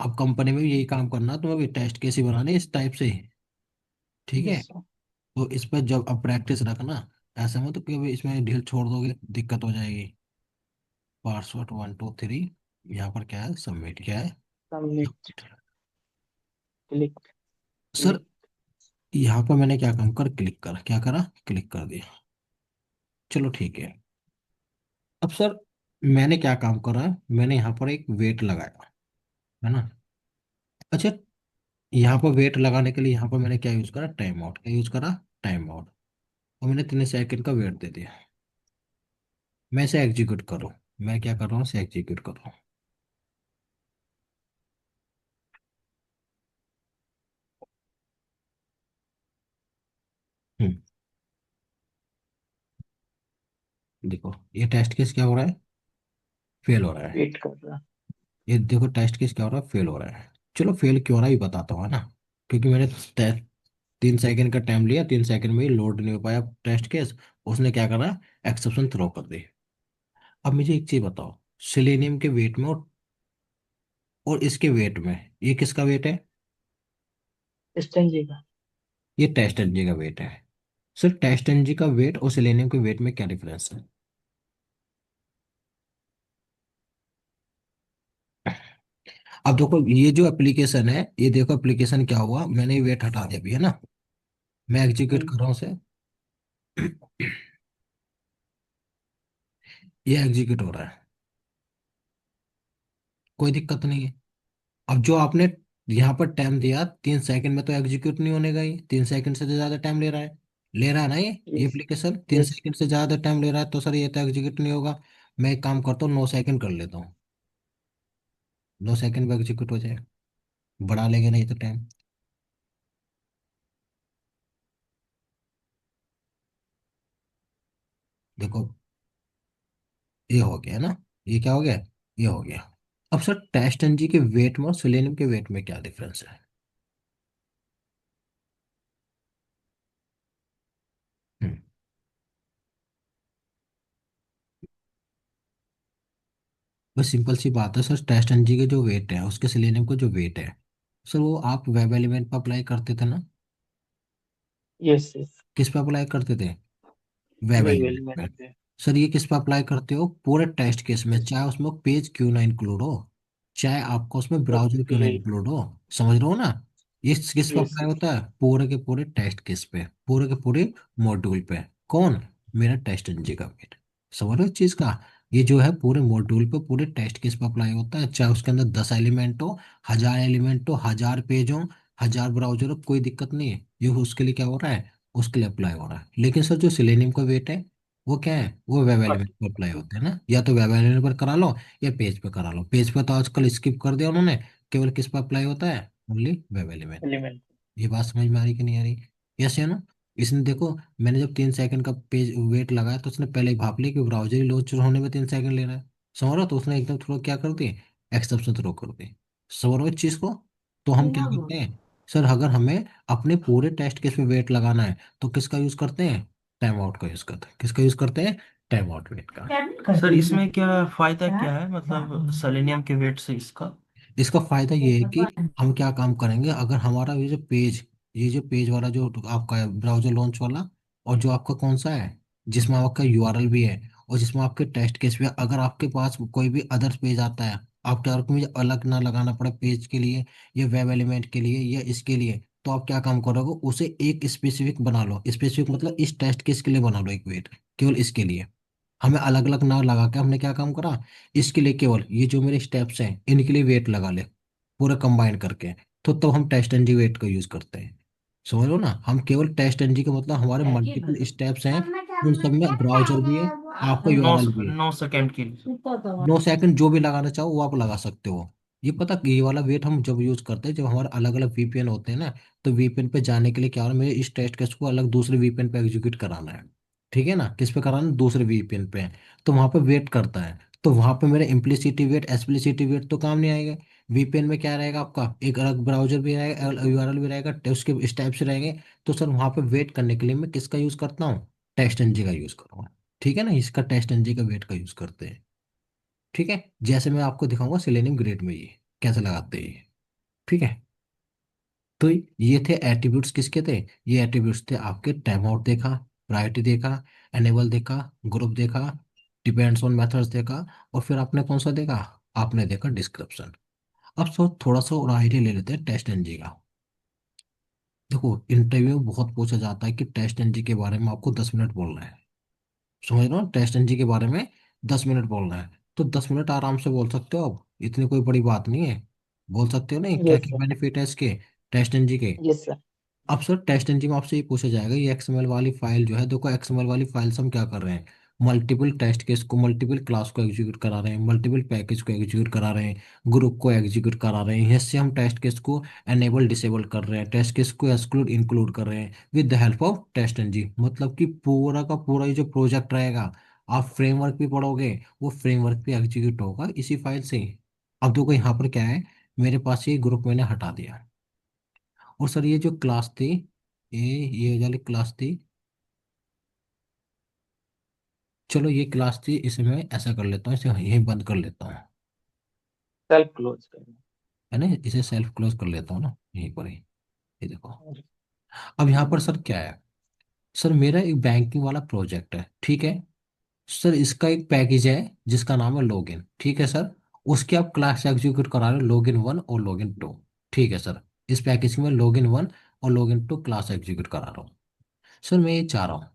S1: अब कंपनी में भी यही काम करना, तुम्हें भी टेस्ट कैसे बनाने इस टाइप से, ठीक है।
S2: Yes sir.
S1: तो इस पर जब अब प्रैक्टिस रखना, ऐसा मत कि अभी इसमें ढील छोड़ दोगे, दिक्कत हो जाएगी। पासवर्ड 1 2 3, यहाँ पर क्या है, सबमिट, क्या है,
S2: submit.
S1: submit।
S2: Click.
S1: Sir
S2: click.
S1: यहाँ पर मैंने क्या काम कर, क्लिक कर, क्या करा, क्लिक कर दिया। चलो ठीक है। अब सर मैंने क्या काम करा, मैंने यहाँ पर एक वेट लगाया, है ना। अच्छा, यहाँ पर वेट लगाने के लिए यहाँ पर मैंने क्या यूज करा, टाइम आउट। क्या यूज करा, टाइम आउट। और मैंने 3 सेकंड का वेट दे दिया। मैं इसे एग्जीक्यूट करूँ, मैं क्या कर रहा हूँ, इसे एग्जीक्यूट कर रहा हूँ। देखो ये टेस्ट केस क्या हो रहा है, फेल हो रहा है।
S2: वेट कर रहा।
S1: ये देखो टेस्ट केस क्या हो रहा है, फेल हो रहा है। चलो फेल क्यों हो रहा है ये बताता हूँ, है ना। क्योंकि मैंने 3 सेकंड का टाइम लिया, 3 सेकंड में ही लोड नहीं हो पाया टेस्ट केस, उसने क्या करा, एक्सेप्शन थ्रो कर दी। अब मुझे एक चीज बताओ, सिलेनियम के वेट में और इसके वेट में, ये किसका वेट है,
S2: स्टैंड का।
S1: ये टेस्ट एनर्जी का वेट है। सिर्फ टेस्ट एनर्जी का वेट और सिलेनियम के वेट में क्या डिफरेंस है। अब देखो ये जो एप्लीकेशन है, ये देखो एप्लीकेशन क्या हुआ, मैंने ये वेट हटा दिया अभी, है ना। मैं एग्जीक्यूट कर रहा हूँ उसे, ये एग्जीक्यूट हो रहा है, कोई दिक्कत नहीं है। अब जो आपने यहाँ पर टाइम दिया 3 सेकंड में, तो एग्जीक्यूट नहीं होने का, ये 3 सेकंड से तो ज्यादा टाइम ले रहा है, ले रहा है ना ये
S2: यस।
S1: एप्लीकेशन, तीन
S2: यस।
S1: सेकंड से ज्यादा टाइम ले रहा है, तो सर ये तो एग्जीक्यूट नहीं होगा। मैं एक काम करता हूँ, 9 सेकंड कर लेता हूँ, 9 सेकंड में एग्जीक्यूट हो जाए, बढ़ा लेंगे नहीं तो टाइम। देखो ये हो गया ना, ये क्या हो गया, ये हो गया। अब सर टेस्ट एनर्जी के वेट में और सेलेनियम के वेट में क्या डिफरेंस है। हम्म, बस सिंपल सी बात है सर, टेस्ट एनजी के जो वेट है, उसके सिलेनियम का जो वेट है सर, वो आप वेब एलिमेंट पर अप्लाई करते थे ना?
S2: Yes yes.
S1: किस पे अप्लाई करते थे? वेब
S2: वेब
S1: एलिमेंट
S2: एलिमेंट
S1: पे।
S2: पे।
S1: सर ये किस पे अप्लाई करते हो? पूरे टेस्ट केस में, चाहे उसमें पेज क्यों ना इंक्लूड हो, चाहे आपको उसमें ब्राउजर क्यों ना
S2: ओके।
S1: इंक्लूड हो। समझ रहे हो ना? ये किस पे
S2: यस
S1: अप्लाई
S2: यस।
S1: होता है? पूरे के पूरे टेस्ट केस पे, पूरे के पूरे मॉड्यूल पे। कौन? मेरा टेस्ट एनजी का वेट। समझ रहे हो इस चीज का? ये जो है पूरे मॉड्यूल पे, पूरे टेस्ट केस पे अप्लाई होता है, चाहे उसके अंदर 10 एलिमेंट हो, 1000 एलिमेंट हो, 1000 पेज हो, 1000 ब्राउजर हो, कोई दिक्कत नहीं है। ये उसके लिए क्या हो रहा है? उसके लिए अप्लाई हो रहा है। लेकिन सर जो सिलेनियम का वेट है, वो क्या है? वो वेब एलिमेंट पर अप्लाई होते हैं ना, या तो वेब एलिमेंट पर करा लो, या पेज पे करा लो। पेज पे तो आजकल स्किप कर दिया उन्होंने, केवल किस पर अप्लाई होता है? Only web element.
S2: एलिमेंट।
S1: ये बात समझ में आ रही कि नहीं आ रही? यस या नो? इसने देखो, मैंने जब 3 सेकंड का पेज वेट लगाया, तो उसने पहले ही भाप लिया कि ब्राउजर ही लॉन्च होने में 3 सेकंड ले रहा है। समझ रहे हो? तो उसने एकदम थ्रो क्या कर दी? एक्सेप्शन थ्रो कर दी। समझ रहे हो इस चीज को? तो हम क्या करते हैं सर, अगर हमें अपने पूरे टेस्ट केस में वेट लगाना है, तो किसका यूज करते हैं? टाइम आउट का यूज करते हैं। किसका यूज करते हैं? टाइम आउट वेट का।
S2: सर इसमें क्या फायदा क्या है, मतलब सेलेनियम के वेट से इसका?
S1: इसका फायदा ये है कि हम क्या काम करेंगे, अगर हमारा ये जो पेज वाला जो आपका है ब्राउजर लॉन्च वाला, और जो आपका कौन सा है, जिसमें आपका यूआरएल भी है, और जिसमें आपके टेस्ट केस भी है, अगर आपके पास कोई भी अदर पेज आता है, आपके और मुझे अलग ना लगाना पड़े पेज के लिए, या वेब एलिमेंट के लिए, या इसके लिए, तो आप क्या काम करोगे, उसे एक स्पेसिफिक बना लो। स्पेसिफिक मतलब इस टेस्ट केस के लिए बना लो एक वेट, केवल इसके लिए। हमें अलग अलग ना लगा के हमने क्या काम करा, इसके लिए केवल ये जो मेरे स्टेप्स हैं इनके लिए वेट लगा ले, पूरा कंबाइन करके। तो हम टेस्ट एनजी वेट का यूज करते हैं। समझ लो ना, हम केवल टेस्ट एनजी का मतलब हमारे मल्टीपल स्टेप्स हैं, उन सब में ब्राउजर भी है, आपका
S2: नौ
S1: यूआरएल भी है।
S2: 9 सेकेंड के लिए।
S1: 9 सेकंड जो भी लगाना चाहो वो आप लगा सकते हो। ये पता, ये वाला वेट हम जब यूज करते हैं, जब हमारे अलग अलग वीपीएन होते हैं ना, तो वीपीएन पे जाने के लिए क्या हो रहा है, मुझे इस टेस्ट केस को अलग दूसरे वीपीएन पे एग्जीक्यूट कराना है। ठीक है ना? किस पे कराना है? दूसरे वीपीएन पे। तो वहां पे वेट करता है, तो वहां पे मेरे इम्प्लिसिटी वेट एक्सप्लिसिटी वेट तो काम नहीं आएगा। वीपीएन में क्या रहेगा आपका, एक अलग ब्राउजर भी रहेगा, यूआरएल भी रहेगा, उसके स्टेप्स रहेंगे। तो सर वहां पे वेट करने के लिए मैं किसका यूज करता हूँ? टेस्ट एनजी का यूज करूंगा। ठीक है ना? इसका टेस्ट एनजी का वेट का यूज करते हैं। ठीक है? जैसे मैं आपको दिखाऊंगा सिलेनियम ग्रेड में ये कैसे लगाते हैं ये। ठीक है? तो ये थे एट्रीब्यूट्स, किसके थे? ये एट्रीब्यूट्स थे आपके, टाइम आउट देखा, प्रायोरिटी देखा, एनेबल देखा, ग्रुप देखा, डिपेंड्स ऑन मेथड्स देखा, और फिर आपने कौन सा देखा? आपने देखा डिस्क्रिप्शन। अब सो थोड़ा सा और आइडिया ले लेते हैं टेस्ट एनजी का। देखो, इंटरव्यू में बहुत पूछा जाता है कि टेस्ट एनजी के बारे में आपको 10 मिनट बोलना है। समझ रहे हो? टेस्ट एनजी के बारे में 10 मिनट बोलना है, तो 10 मिनट आराम से बोल सकते हो आप, इतनी कोई बड़ी बात नहीं है। बोल सकते हो नहीं, क्या
S2: यस
S1: क्या
S2: सर।
S1: बेनिफिट है इसके, टेस्ट एनजी के।
S2: Yes sir.
S1: अब सर टेस्ट इंजन में आपसे ये पूछा जाएगा, ये एक्सएमएल वाली फाइल जो है, देखो एक्सएमएल वाली फाइल से हम क्या कर रहे हैं, मल्टीपल टेस्ट केस को, मल्टीपल क्लास को एग्जीक्यूट करा रहे हैं, मल्टीपल पैकेज को एग्जीक्यूट करा रहे हैं, ग्रुप को एग्जीक्यूट करा रहे हैं। इससे हम टेस्ट केस को एनेबल डिसेबल कर रहे हैं, टेस्ट केस को एक्सक्लूड इंक्लूड कर रहे हैं with the help of test engine. मतलब कि पूरा का पूरा ये जो प्रोजेक्ट रहेगा, आप फ्रेमवर्क भी पढ़ोगे, वो फ्रेमवर्क भी एग्जीक्यूट होगा इसी फाइल से। अब देखो यहाँ पर क्या है, मेरे पास ये ग्रुप मैंने हटा दिया, और सर ये जो क्लास थी, ये वाली क्लास थी, चलो ये क्लास थी, इसे मैं ऐसा कर लेता हूँ, इसे यहीं बंद कर लेता हूँ।
S2: सेल्फ क्लोज करना।
S1: है ना? इसे सेल्फ क्लोज कर लेता हूँ ना, यहीं पर ही। ये देखो, अब यहाँ पर सर क्या है, सर मेरा एक बैंकिंग वाला प्रोजेक्ट है। ठीक है? सर इसका एक पैकेज है जिसका नाम है लॉगिन। ठीक है सर? उसके आप क्लास एग्जीक्यूट करा रहे हो, लॉगिन 1 और लॉगिन 2। ठीक है सर? इस पैकेज में लॉगिन 1 और लॉगिन 2 क्लास एग्जीक्यूट करा रहा हूँ। सर मैं ये चाह रहा हूँ,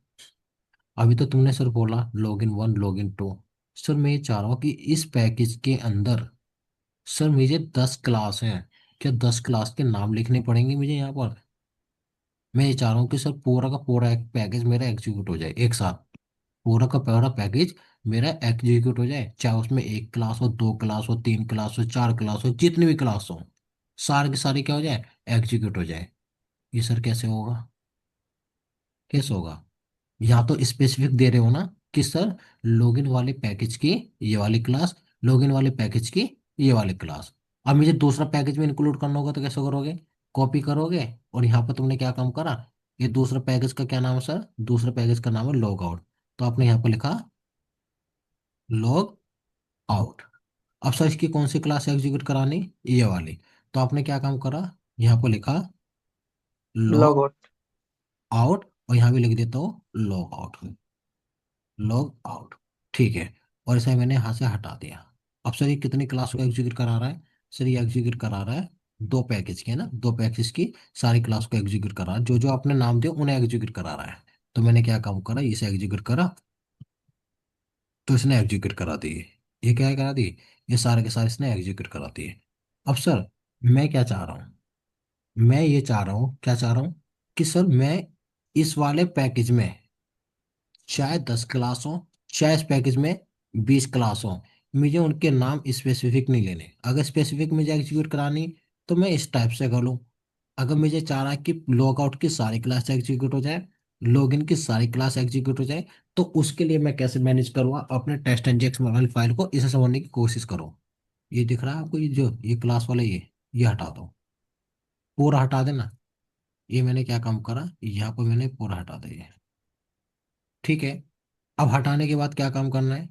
S1: अभी तो तुमने सर बोला लॉगिन 1 लॉगिन 2, सर मैं ये चाह रहा हूँ कि इस पैकेज के अंदर सर मुझे 10 क्लास हैं, क्या 10 क्लास के नाम लिखने पड़ेंगे मुझे यहाँ पर? मैं ये चाह रहा हूँ कि सर पूरा का पूरा एक पैकेज मेरा एग्जीक्यूट हो जाए एक साथ, पूरा का पूरा पैकेज मेरा एग्जीक्यूट हो जाए, चाहे उसमें 1 क्लास हो, 2 क्लास हो, 3 क्लास हो, 4 क्लास हो, जितनी भी क्लास हो, सारी की सारी क्या हो जाए, एग्जीक्यूट हो जाए। ये सर कैसे होगा? कैसे होगा? यहाँ तो स्पेसिफिक दे रहे हो ना कि सर लॉगिन वाले पैकेज की ये वाली क्लास, लॉगिन वाले पैकेज की ये वाली क्लास। अब मुझे दूसरा पैकेज में इंक्लूड करना होगा, तो कैसे करोगे? कॉपी करोगे, और यहाँ पर तुमने क्या काम करा, ये दूसरा पैकेज का क्या नाम है सर? दूसरा पैकेज का नाम है लॉग आउट। तो आपने यहाँ पर लिखा लॉग आउट। अब सर इसकी कौन सी क्लास एग्जीक्यूट करानी, ये वाली। तो आपने क्या काम करा, यहाँ पर लिखा लॉग
S2: लॉग आउट।
S1: आउट, और यहाँ भी लिख देता हूँ लॉग आउट, लॉग आउट। ठीक है, और इसे मैंने यहाँ से हटा दिया। अब सर ये कितनी क्लास को एग्जीक्यूट करा रहा है, सर ये एग्जीक्यूट करा रहा है दो पैकेज के ना, दो पैकेज की सारी क्लास को एग्जीक्यूट करा रहा है, जो जो आपने नाम दिया उन्हें एग्जीक्यूट करा रहा है। तो मैंने क्या काम करा, इसे एग्जीक्यूट करा, तो इसने एग्जीक्यूट करा दिए। ये क्या करा दिए, ये सारे के सारे इसने एग्जीक्यूट करा दिए। अब सर मैं क्या चाह रहा हूँ, मैं ये चाह रहा हूँ, क्या चाह रहा हूँ, कि सर मैं इस वाले पैकेज में चाहे 10 क्लास हो, चाहे इस पैकेज में 20 क्लास हो, मुझे उनके नाम स्पेसिफिक नहीं लेने। अगर स्पेसिफिक मुझे एग्जीक्यूट करानी, तो मैं इस टाइप से कर लूँ। अगर मुझे चाह रहा है कि लॉग आउट की सारी क्लास एग्जीक्यूट हो जाए, लॉग इन की सारी क्लास एग्जीक्यूट हो जाए, तो उसके लिए मैं कैसे मैनेज करूँगा अपने टेस्ट एनजेक्स मोबाइल फाइल को, इसे समझने की कोशिश करो। ये दिख रहा है आपको, ये जो ये क्लास वाला, ये हटा दो, पूरा हटा देना। ये मैंने क्या काम करा, यहाँ पर मैंने पूरा हटा दिया। ठीक है, अब हटाने के बाद क्या काम करना है,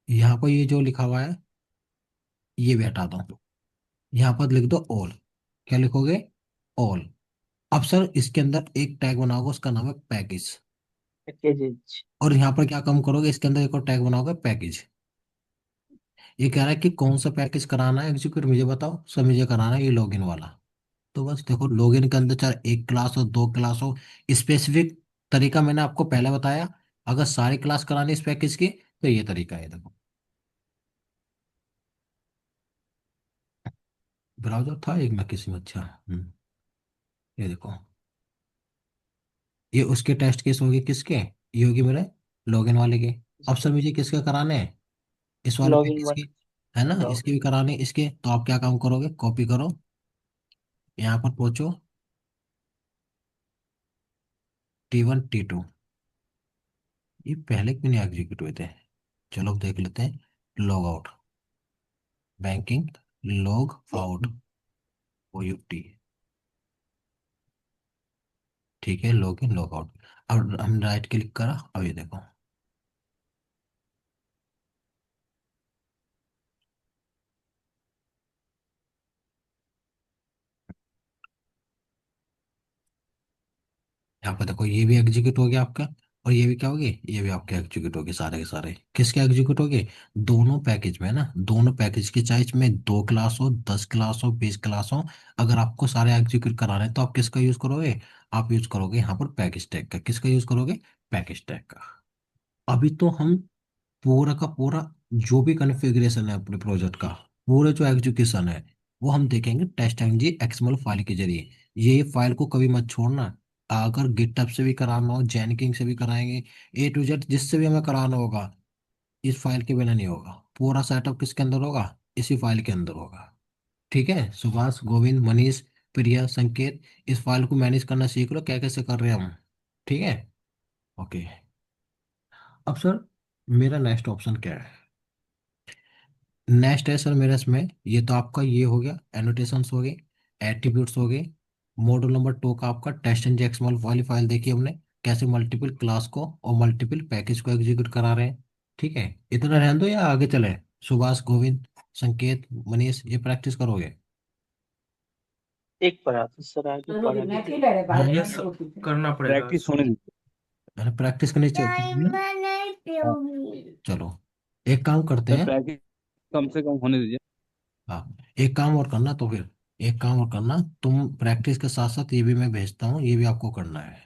S1: यहाँ पर ये जो लिखा हुआ है ये भी हटा दो। यहाँ पर लिख दो ऑल। क्या लिखोगे, ऑल। अब सर इसके अंदर एक टैग बनाओगे, उसका नाम है पैकेज।
S2: पैकेजेज।
S1: और यहाँ पर क्या काम करोगे, इसके अंदर एक और टैग बनाओगे पैकेज। ये कह रहा है कि कौन सा पैकेज कराना है एग्जीक्यूट, मुझे बताओ सर, मुझे कराना है ये लॉगिन वाला। तो बस देखो, लॉगिन के अंदर चाहे एक क्लास हो, दो क्लास हो, स्पेसिफिक तरीका मैंने आपको पहले बताया। अगर सारी क्लास करानी है इस पैकेज की, तो ये तरीका है, देखो। ब्राउजर था एक मैं किसी में, अच्छा। ये देखो, ये उसके टेस्ट केस होगी किसके, ये होगी मेरे लॉगिन वाले के। अब सर मुझे किसके कराने हैं, इस वाले
S2: लॉगिन
S1: पैकेज के,
S2: वाले
S1: है ना,
S2: बताओ।
S1: इसके भी कराने इसके। तो आप क्या काम करोगे, कॉपी करो, यहाँ पर पहुंचो, T1 T2, ये पहले क्यों नहीं एग्जीक्यूट हुए थे। चलो देख लेते हैं, log out, banking, log out, OUT। ठीक है, लॉग इन लॉग आउट। अब हम राइट क्लिक करा, अब ये देखो, यहाँ पे देखो, ये भी एग्जीक्यूट हो गया आपका, और ये भी क्या हो गए, ये भी आपके एग्जीक्यूट हो गए, सारे के सारे किसके एग्जीक्यूट हो गए, दोनों पैकेज में ना, दोनों पैकेज के चाहे इसमें 2 क्लास हो, 10 क्लास हो, 20 क्लास हो, अगर आपको सारे एग्जीक्यूट कराने हैं, तो आप किसका यूज करोगे, आप यूज करोगे यहाँ पर पैकेज टैग का। किसका यूज करोगे, पैकेज टैग का। अभी तो हम पूरा का पूरा जो भी कॉन्फ़िगरेशन है अपने प्रोजेक्ट का, पूरे जो एग्जीक्यूशन है, वो हम देखेंगे टेस्ट एंग जी एक्सएमएल फाइल के जरिए। ये फाइल को कभी मत छोड़ना। अगर गिटहब से भी कराना हो, जेनकिंग से भी कराएंगे, A to Z जिससे भी हमें कराना होगा, इस फाइल के बिना नहीं होगा। पूरा सेटअप किसके अंदर होगा, इसी फाइल के अंदर होगा। ठीक है, सुभाष, गोविंद, मनीष, प्रिया, संकेत, इस फाइल को मैनेज करना सीख लो, क्या कैसे कर रहे हैं हम। ठीक है, ओके। अब सर मेरा नेक्स्ट ऑप्शन क्या है, नेक्स्ट है सर मेरा इसमें, ये तो आपका ये हो गया, एनोटेशंस हो गए, एट्रीब्यूट्स हो गए। मॉड्यूल नंबर 2 का आपका टेस्ट एंड एक्सएमएल वाली फाइल देखी हमने, कैसे मल्टीपल क्लास को और मल्टीपल पैकेज को एग्जीक्यूट करा रहे हैं। ठीक है, इतना रहने दो या आगे चले, सुभाष, गोविंद, संकेत, मनीष, ये प्रैक्टिस करोगे।
S2: एक पढ़ा तो सर, आगे पढ़ा दीजिए।
S1: हाँ ये सब करना पड़ेगा।
S3: प्रैक्टिस होने दीजिए।
S1: मैंने प्रैक्टिस करनी चाहिए। चलो, एक काम करते
S3: सर
S1: हैं।
S3: प्रैक्टिस कम से कम होने दीजिए।
S1: हाँ, एक काम और करना तो फिर, एक काम और करना, तुम प्रैक्टिस के साथ साथ ये भी मैं भेजता हूँ, ये भी आपको करना है।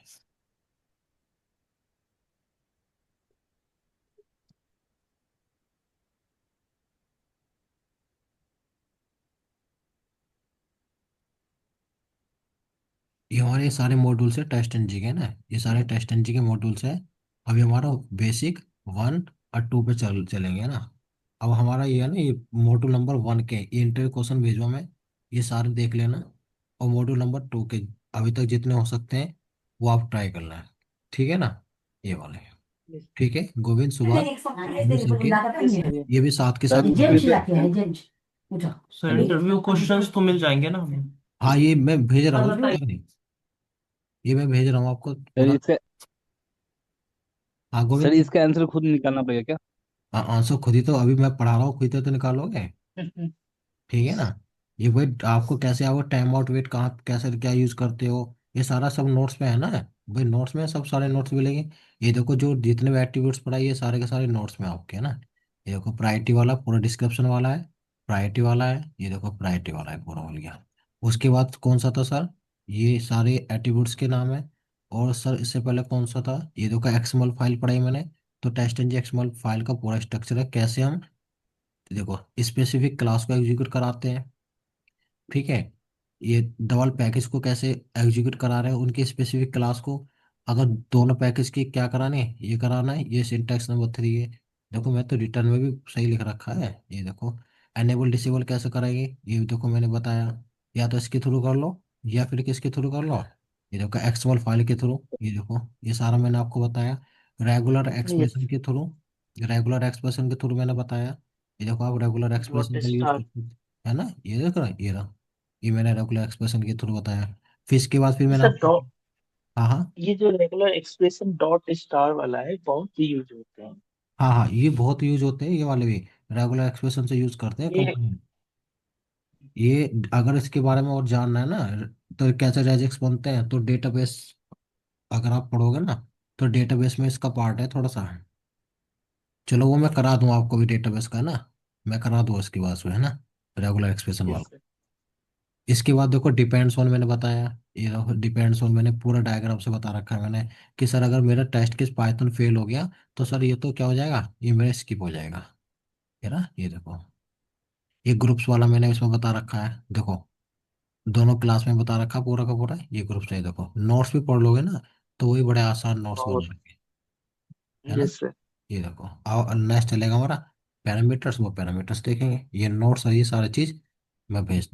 S1: ये हमारे सारे मॉड्यूल्स है टेस्ट एन जी के ना, ये सारे टेस्ट एन जी के मॉड्यूल्स है। अभी हमारा बेसिक 1 और 2 पे चलेंगे ना। अब हमारा ये है ना, ये मॉड्यूल नंबर 1 के ये इंटरव्यू क्वेश्चन भेजवा मैं, ये सारे देख लेना। और मॉड्यूल नंबर 2 के अभी तक जितने हो सकते हैं वो आप ट्राई करना है। ठीक है ना, ये वाले। ठीक है, गोविंद, सुभाष, मनीष, संकेत,
S2: यस सर।
S1: ये भी साथ के साथ।
S3: सर
S1: सर इंटरव्यू क्वेश्चंस तो मिल जाएंगे ना हमें। हाँ, ये मैं भेज रहा हूँ, ये मैं भेज रहा हूँ आपको
S3: सर
S1: पूरा।
S3: इसका
S1: हाँ
S3: सर
S1: गोविंद।
S3: इसका आंसर खुद निकालना पड़ेगा क्या?
S1: आंसर खुद ही तो अभी मैं पढ़ा रहा हूँ, खुद ही तो निकालोगे। ठीक है ना। ये भाई आपको कैसे आओ, टाइम आउट वेट कहाँ कैसे क्या यूज करते हो, ये सारा सब नोट्स में है ना भाई, नोट्स में सब सारे नोट्स मिलेंगे। ये देखो जो जितने भी एट्रीब्यूट्स पढ़ाई ये सारे के सारे नोट्स में आपके है ना। ये देखो प्रायोरिटी वाला पूरा डिस्क्रिप्शन वाला है, प्रायोरिटी वाला है, ये देखो प्रायोरिटी वाला है पूरा हो गया। उसके बाद कौन सा था सर, ये सारे एट्रीब्यूट्स के नाम है। और सर इससे पहले कौन सा था, ये देखो एक्सएमएल फाइल पढ़ाई मैंने। तो टेस्ट एंड एक्सएमएल फाइल का पूरा स्ट्रक्चर है, कैसे हम देखो स्पेसिफिक क्लास को एग्जीक्यूट कराते हैं। ठीक है। ये डबल पैकेज को कैसे एग्जीक्यूट करा रहे हैं उनके स्पेसिफिक क्लास को, अगर दोनों पैकेज की क्या कराने हैं ये कराना है, ये सिंटैक्स नंबर 3 है। देखो मैं तो रिटर्न में भी सही लिख रखा है। ये देखो एनेबल डिसेबल कैसे कराएंगे, ये भी देखो मैंने बताया। या तो इसके थ्रू कर लो या फिर किसके थ्रू कर लो, ये देखो एक्सएमएल फाइल के थ्रू, ये देखो ये सारा मैंने आपको बताया। Regular
S2: yes.
S1: एक्सप्रेशन के थ्रू, रेगुलर एक्सप्रेशन के थ्रू मैंने बताया। ये देखो आप रेगुलर
S2: डॉट
S1: एक्सप्रेशन का यूज
S2: स्टार।
S1: करते है ना, ये देख रहा ये रहा, ये मैंने रेगुलर एक्सप्रेशन के थ्रू बताया। फिर इसके बाद फिर मैंने
S2: सर
S1: आपको,
S2: डॉट,
S1: हाँ हाँ,
S2: ये जो रेगुलर एक्सप्रेशन डॉट स्टार वाला है बहुत ही यूज होते हैं।
S1: हाँ हाँ ये बहुत यूज होते हैं, ये वाले भी रेगुलर एक्सप्रेशन से यूज करते हैं
S2: ये
S1: कंपनी। ये अगर इसके बारे में और जानना है ना, तो कैसे रेजिक्स बनते हैं, तो डेटाबेस अगर आप पढ़ोगे ना, तो डेटाबेस में इसका पार्ट है थोड़ा सा। चलो वो मैं करा दूं आपको भी डेटाबेस का ना, मैं करा दूँ इसकी बात में है ना, रेगुलर एक्सप्रेशन
S2: यस
S1: वाला।
S2: सर।
S1: इसके बाद देखो डिपेंड्स ऑन मैंने बताया। ये देखो डिपेंड्स ऑन मैंने पूरा डायग्राम से बता रखा है मैंने, कि सर अगर मेरा टेस्ट केस पाइथन फेल हो गया तो सर ये तो क्या हो जाएगा, ये मेरा स्किप हो जाएगा। है ना, ये देखो ये ग्रुप्स वाला मैंने इसमें बता रखा है देखो, दोनों क्लास में बता रखा पूरा का पूरा। ये ग्रुप्स है देखो, नोट्स भी पढ़ लोगे ना तो वही बड़े आसान नोट्स
S2: बहुत।
S1: बन जाएंगे। है ना।
S2: Yes sir.
S1: ये देखो आओ नेक्स्ट चलेगा हमारा पैरामीटर्स, वो पैरामीटर्स देखेंगे, ये नोट्स और ये सारी चीज मैं भेज